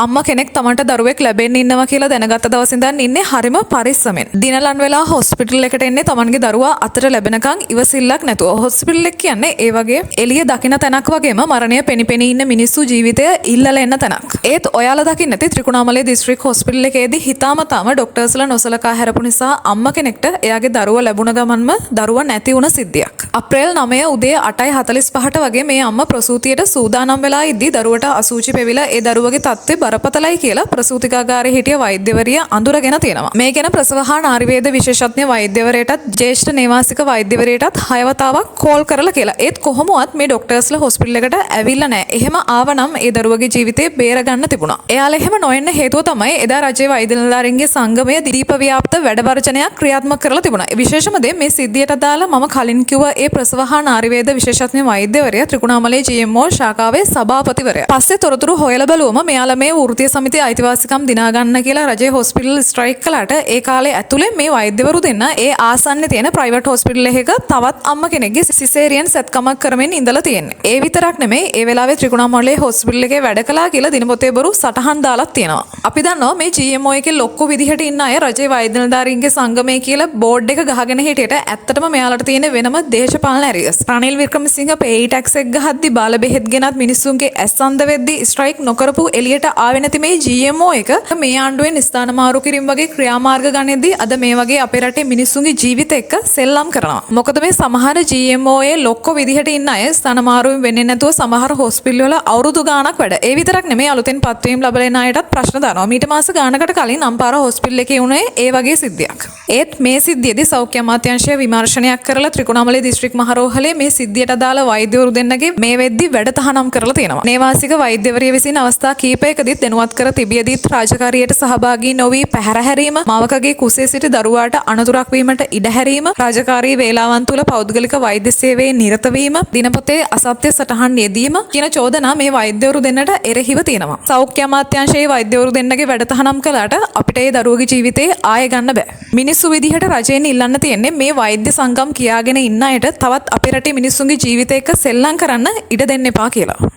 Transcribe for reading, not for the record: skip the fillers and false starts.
අම්මා කෙනෙක් තමන්ට දරුවෙක් ලැබෙන්න ඉන්නවා කියලා දැනගත්ත දවසින් ඉඳන් ඉන්නේ හරිම පරිස්සමෙන්. දිනලන් වෙලා හොස්පිටල් එකට එන්නේ තමන්ගේ දරුවා අතට ලැබෙනකන් ඉවසිල්ලක් නැතුව. හොස්පිටල් එක කියන්නේ ඒ වගේ එළිය දකින තැනක් වගේම මරණය පෙනිපෙනී ඉන්න මිනිස්සු ජීවිතය ඉල්ලලා එන්න තැනක්. ඒත් ඔයාලා දකින්න නැති ත්‍රිකුණාමලයේ දිස්ත්‍රික් හොස්පිටල් එකේදී හිතාමතාම ડોක්ටර්ස්ලා නොසලකා හැරපු නිසා අම්මා කෙනෙක්ට එයාගේ දරුවා ලැබුණ ගමන්ම දරුවා නැති වුණ සිද්ධියක්. අප්‍රේල් 9 උදේ 8:45ට වගේ මේ අම්මා ප්‍රසූතියට සූදානම් වෙලා ඉද්දී දරුවට අසූචි පෙවිලා ඒ දරුවගේ තත්ත්වය බරපතලයි කියලා ප්‍රසූතිකාගාරයේ හිටිය වෛද්‍යවරිය අඳුරගෙන තියෙනවා. මේ ගැන ප්‍රසව හා නාරිවේද විශේෂඥ වෛද්‍යවරයාටත් ජ්‍යෙෂ්ඨ නේවාසික වෛද්‍යවරයාටත් 6 වතාවක් කෝල් කරලා කියලා. ඒත් කොහොමවත් මේ ડોක්ටර්ස්ලා හොස්පිටල් එකට ඇවිල්ලා නැහැ. එහෙම ආවනම් ඒ දරුවගේ ජීවිතේ බේර ගන්න තිබුණා. එයාලා එහෙම නොවෙන්න හේතුව තමයි එදා රජයේ වෛද්‍ය නිලධාරීන්ගේ සංගමය දීප ව්‍යාප්ත වැඩ වර්ජනයක් ක්‍රියාත්මක කරලා තිබුණා. විශේෂම දේ මේ සිද්ධියට අදාළ මම කලින් කිව්ව ඒ ප්‍රසව හා නාරිවේද විශේෂඥ වෛද්‍යවරයා ත්‍රිකුණාමලයේ GMO ශාඛාවේ සභාපතිවරයා. පස්සේ තොරතුරු හොයලා බැලුවම මෙයාලා මේ වෘත්තීය සමිතිය අයිතිවාසිකම් දිනා ගන්න කියලා රජයේ හොස්පිටල් ස්ට්‍රයික් කළාට ඒ කාලේ ඇතුලේ මේ වෛද්‍යවරු දෙන්න ඒ ආසන්නයේ තියෙන ප්‍රයිවට් හොස්පිටල් එකක තවත් අම්මා කෙනෙක්ගේ සිසේරියන් සැත්කමක් කරමින් ඉඳලා තියෙන්නේ. ඒ විතරක් නෙමෙයි ඒ වෙලාවේ ත්‍රිකුණාමලයේ හොස්පිටල් එකේ වැඩ කළා කියලා දිනපොතේ බරු සටහන් දාලා තියෙනවා. අපි දන්නවා මේ GMO එකේ ලොක්කෝ විදිහට ඉන්න අය රජයේ වෛද්‍ය නිලධාරීන්ගේ සංගමය කියලා බෝඩ් එක ගහගෙන හිටියට ඇත්තටම මෙයාලට තියෙන වෙනම දේශපාලන ඇරියස්. රනිල් වික්‍රමසිංහ පේ ටැක්ස් එක ගහද්දි බාල බෙහෙත් ගෙනත් මිනිස්සුන්ගේ ඇස් අන්ධ වෙද්දි ස්ට්‍රයික් නොකරපු එළියට ආවේ නැති මේ GMO එක මේ ආණ්ඩුවෙන් ස්ථාන මාරු කිරීම වගේ ක්‍රියාමාර්ග ගන්නෙද්දී අද මේ වගේ අපේ රටේ මිනිස්සුන්ගේ ජීවිත එක්ක සෙල්ලම් කරනවා. මොකද මේ සමහර GMO ඒ ලොක්කෝ විදිහට ඉන්න අය ස්ථාන මාරුවෙන් වෙන්නේ නැතුව සමහර හොස්පිටල් වල අවුරුදු ගාණක් වැඩ. ඒ විතරක් නෙමෙයි අලුතෙන් පත්වීම් ලැබලා එන අයටත් ප්‍රශ්න දානවා. මීට මාස ගාණකට කලින් අම්පාර හොස්පිටල් එකේ වුණේ ඒ වගේ සිද්ධියක්. ඒත් මේ සිද්ධියේදී සෞඛ්‍ය අමාත්‍යාංශය විමර්ශනයක් කරලා ත්‍රිකුණාමලයේ දිස්ත්‍රික් මහරෝහලේ මේ සිද්ධියට අදාළ වෛද්‍යවරු දෙන්නගේ මේ වෙද්දි වැඩ තහනම් කරලා තියෙනවා. නේවාසික වෛද්‍යවරිය විසින් අවස්ථා කීපයකදීත් දැනුවත් කර තිබියදීත් රාජකාරියට සහභාගී නොවි පැහැර හැරීම, මවකගේ කුසේ සිට දරුවාට අනතුරක් වීමට ඉඩ හැරීම, රාජකාරී වේලාවන් තුල පෞද්ගලික වෛද්‍ය සේවයේ නිරත වීම, දිනපොතේ අසත්‍ය සටහන් යෙදීම කියන චෝදනා මේ වෛද්‍යවරු දෙන්නට එරෙහිව තියෙනවා. සෞඛ්‍ය අමාත්‍යාංශයේ වෛද්‍යවරු දෙන්නගේ වැඩ තහනම් කළාට අපිට ඒ දරුවගේ ජීවිතේ ආයෙ ගන්න බෑ. මිනිස්සු විදිහට රජයෙන් ඉල්ලන්න තියෙන්නේ මේ වෛද්‍ය සංගම් කියාගෙන ඉන්න අයට තවත් අපේ රටේ මිනිස්සුන්ගේ ජීවිත එක්ක සෙල්ලම් කරන්න ඉඩ දෙන්න එපා කියලා.